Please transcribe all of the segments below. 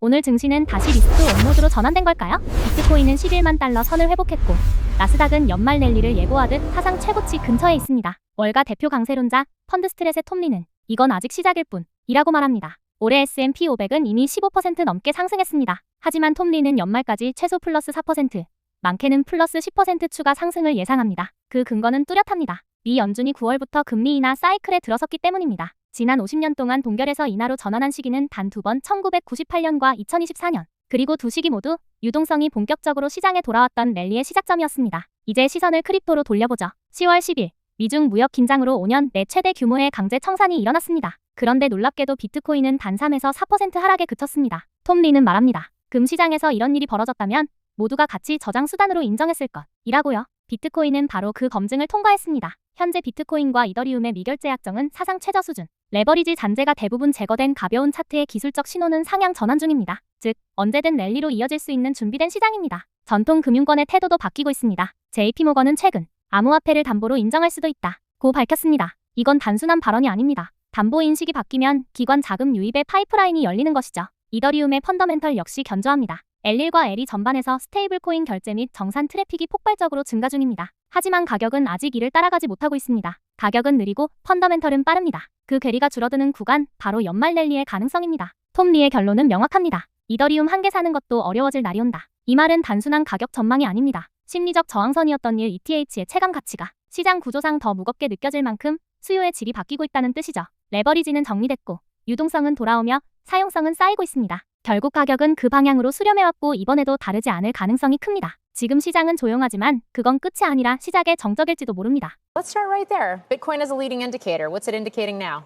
오늘 증시는 다시 리스크 온 모드로 전환된 걸까요? 비트코인은 11만 달러 선을 회복했고 나스닥은 연말 랠리를 예고하듯 사상 최고치 근처에 있습니다. 월가 대표 강세론자 펀드 스트레스의 톰리는 이건 아직 시작일 뿐이라고 말합니다. 올해 S&P 500은 이미 15% 넘게 상승했습니다. 하지만 톰리는 연말까지 최소 플러스 4%, 많게는 플러스 10% 추가 상승을 예상합니다. 그 근거는 뚜렷합니다. 미 연준이 9월부터 금리 인하 사이클에 들어섰기 때문입니다. 지난 50년 동안 동결에서 인하로 전환한 시기는 단 2번 1998년과 2024년. 그리고 두 시기 모두 유동성이 본격적으로 시장에 돌아왔던 랠리의 시작점이었습니다. 이제 시선을 크립토로 돌려보죠. 10월 10일 미중 무역 긴장으로 5년 내 최대 규모의 강제 청산이 일어났습니다. 그런데 놀랍게도 비트코인은 단 3에서 4% 하락에 그쳤습니다. 톰 리는 말합니다. 금시장에서 이런 일이 벌어졌다면 모두가 가치 저장 수단으로 인정했을 것이라고요. 비트코인은 바로 그 검증을 통과했습니다. 현재 비트코인과 이더리움의 미결제 약정은 사상 최저 수준. 레버리지 잔재가 대부분 제거된 가벼운 차트의 기술적 신호는 상향 전환 중입니다. 즉, 언제든 랠리로 이어질 수 있는 준비된 시장입니다. 전통 금융권의 태도도 바뀌고 있습니다. JP모건은 최근 암호화폐를 담보로 인정할 수도 있다고 밝혔습니다. 이건 단순한 발언이 아닙니다. 담보 인식이 바뀌면 기관자금 유입의 파이프라인이 열리는 것이죠. 이더리움의 펀더멘털 역시 견조합니다. L1과 L이 전반에서 스테이블코인 결제 및 정산 트래픽이 폭발적으로 증가 중입니다. 하지만 가격은 아직 이를 따라가지 못하고 있습니다. 가격은 느리고 펀더멘털은 빠릅니다. 그 괴리가 줄어드는 구간, 바로 연말 랠리의 가능성입니다. 톰 리의 결론은 명확합니다. 이더리움 한 개 사는 것도 어려워질 날이 온다. 이 말은 단순한 가격 전망이 아닙니다. 심리적 저항선이었던 ETH의 체감 가치가 시장 구조상 더 무겁게 느껴질 만큼 수요의 질이 바뀌고 있다는 뜻이죠. 레버리지는 정리됐고 유동성은 돌아오며 사용성은 쌓이고 있습니다. 결국 가격은 그 방향으로 수렴해왔고 이번에도 다르지 않을 가능성이 큽니다. 지금 시장은 조용하지만 그건 끝이 아니라 시작의 정적일지도 모릅니다. Let's start right there. Bitcoin as a leading indicator. What's it indicating now?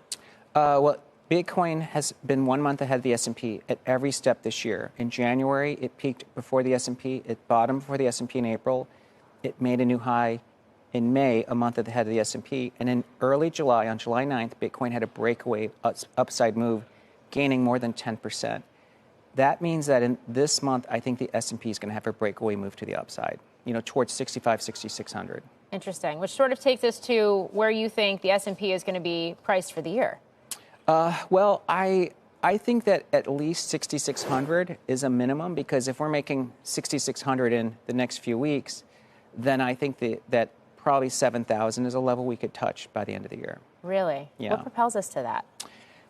Well, Bitcoin has been 1 month ahead of the S&P at every step this year. In January, it peaked before the S&P. It bottomed before the S&P in April. It made a new high in May, a month ahead of the S&P. And in early July, on July 9th, Bitcoin had a breakaway upside move, gaining more than 10%. That means that in this month, I think the S&P is going to have a breakaway move to the upside, towards 6,600. Interesting, which sort of takes us to where you think the S&P is going to be priced for the year. Well, I think that at least 6,600 is a minimum, because if we're making 6,600 in the next few weeks, then I think that probably 7,000 is a level we could touch by the end of the year. Really? Yeah. What propels us to that?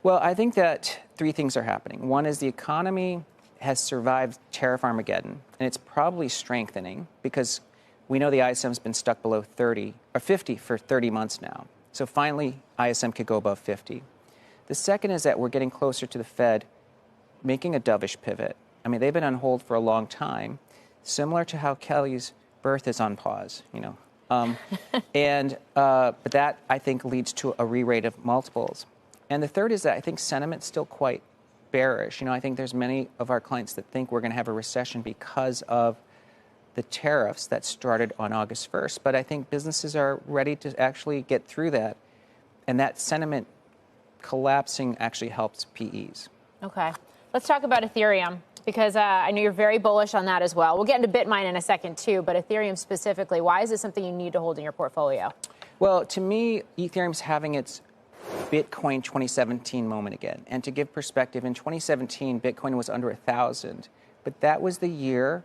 Well, I think that three things are happening. One is the economy has survived tariff Armageddon, and it's probably strengthening because we know the ISM's been stuck below 30 or 50 for 30 months now. So finally, ISM could go above 50. The second is that we're getting closer to the Fed making a dovish pivot. I mean, they've been on hold for a long time, similar to how Kelly's birth is on pause, but that, I think, leads to a re-rate of multiples. And the third is that I think sentiment's still quite bearish. I think there's many of our clients that think we're going to have a recession because of the tariffs that started on August 1st. But I think businesses are ready to actually get through that. And that sentiment collapsing actually helps PEs. Okay. Let's talk about Ethereum, because I know you're very bullish on that as well. We'll get into Bitmine in a second, too. But Ethereum specifically, why is this something you need to hold in your portfolio? Well, to me, Ethereum's having its Bitcoin 2017 moment again. And to give perspective, in 2017, Bitcoin was under 1,000. But that was the year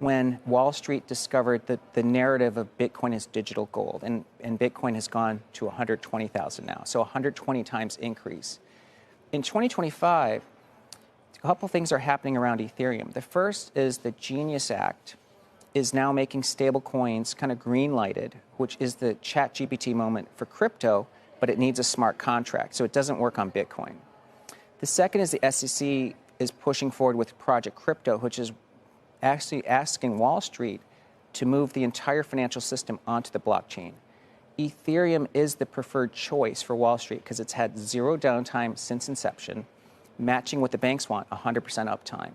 when Wall Street discovered that the narrative of Bitcoin is digital gold. And Bitcoin has gone to 120,000 now. So 120 times increase. In 2025, a couple things are happening around Ethereum. The first is the Genius Act is now making stable coins kind of green-lighted, which is the ChatGPT moment for crypto, but it needs a smart contract, so it doesn't work on Bitcoin. The second is the SEC is pushing forward with Project Crypto, which is actually asking Wall Street to move the entire financial system onto the blockchain. Ethereum is the preferred choice for Wall Street because it's had zero downtime since inception, matching what the banks want, 100% uptime.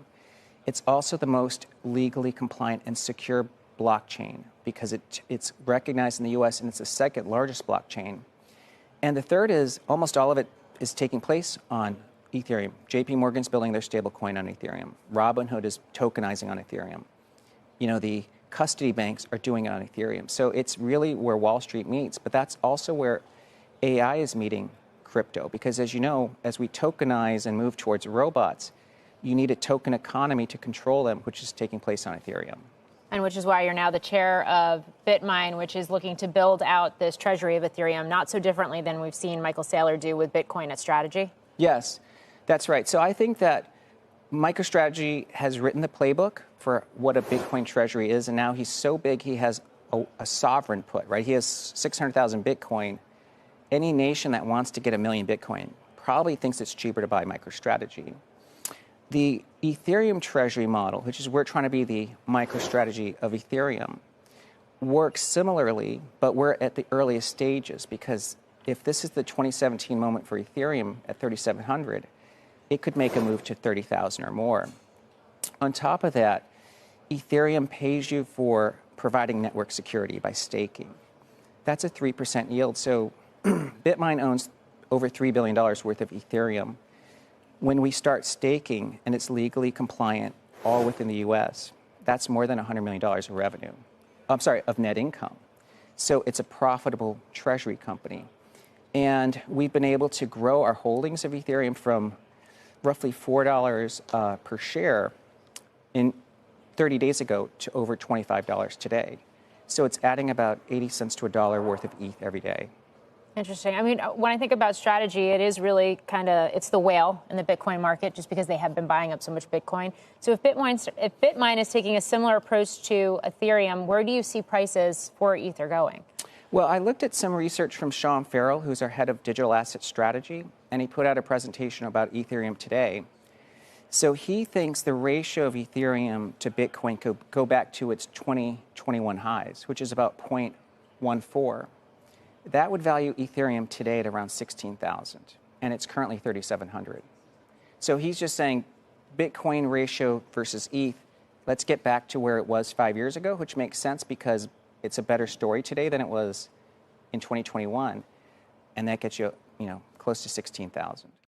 It's also the most legally compliant and secure blockchain because it's recognized in the US and it's the second largest blockchain. And the third is almost all of it is taking place on Ethereum. JP Morgan's building their stablecoin on Ethereum. Robinhood is tokenizing on Ethereum. The custody banks are doing it on Ethereum. So it's really where Wall Street meets, but that's also where AI is meeting crypto. Because as you know, as we tokenize and move towards robots, you need a token economy to control them, which is taking place on Ethereum. And which is why you're now the chair of BitMine, which is looking to build out this treasury of Ethereum, not so differently than we've seen Michael Saylor do with Bitcoin at Strategy. Yes, that's right. So I think that MicroStrategy has written the playbook for what a Bitcoin treasury is, and now he's so big he has a sovereign put, right? He has 600,000 Bitcoin. Any nation that wants to get 1 million Bitcoin probably thinks it's cheaper to buy MicroStrategy. The Ethereum treasury model, which is we're trying to be the MicroStrategy of Ethereum, works similarly, but we're at the earliest stages, because if this is the 2017 moment for Ethereum at 3,700, it could make a move to 30,000 or more. On top of that, Ethereum pays you for providing network security by staking. That's a 3% yield. So BitMine owns over $3 billion worth of Ethereum. When we start staking and it's legally compliant, all within the US, that's more than $100 million of revenue. Of net income. So it's a profitable treasury company. And we've been able to grow our holdings of Ethereum from roughly $4 per share in 30 days ago to over $25 today. So it's adding about 80 cents to $1 worth of ETH every day. Interesting. I mean, when I think about Strategy, it is really it's the whale in the Bitcoin market just because they have been buying up so much Bitcoin. So if BitMine is taking a similar approach to Ethereum, where do you see prices for Ether going? Well, I looked at some research from Sean Farrell, who's our head of digital asset strategy, and he put out a presentation about Ethereum today. So he thinks the ratio of Ethereum to Bitcoin could go back to its 2021 highs, which is about 0.14. That would value Ethereum today at around 16,000, and it's currently 3,700. So he's just saying Bitcoin ratio versus ETH, let's get back to where it was 5 years ago, which makes sense because it's a better story today than it was in 2021, and that gets you, close to 16,000.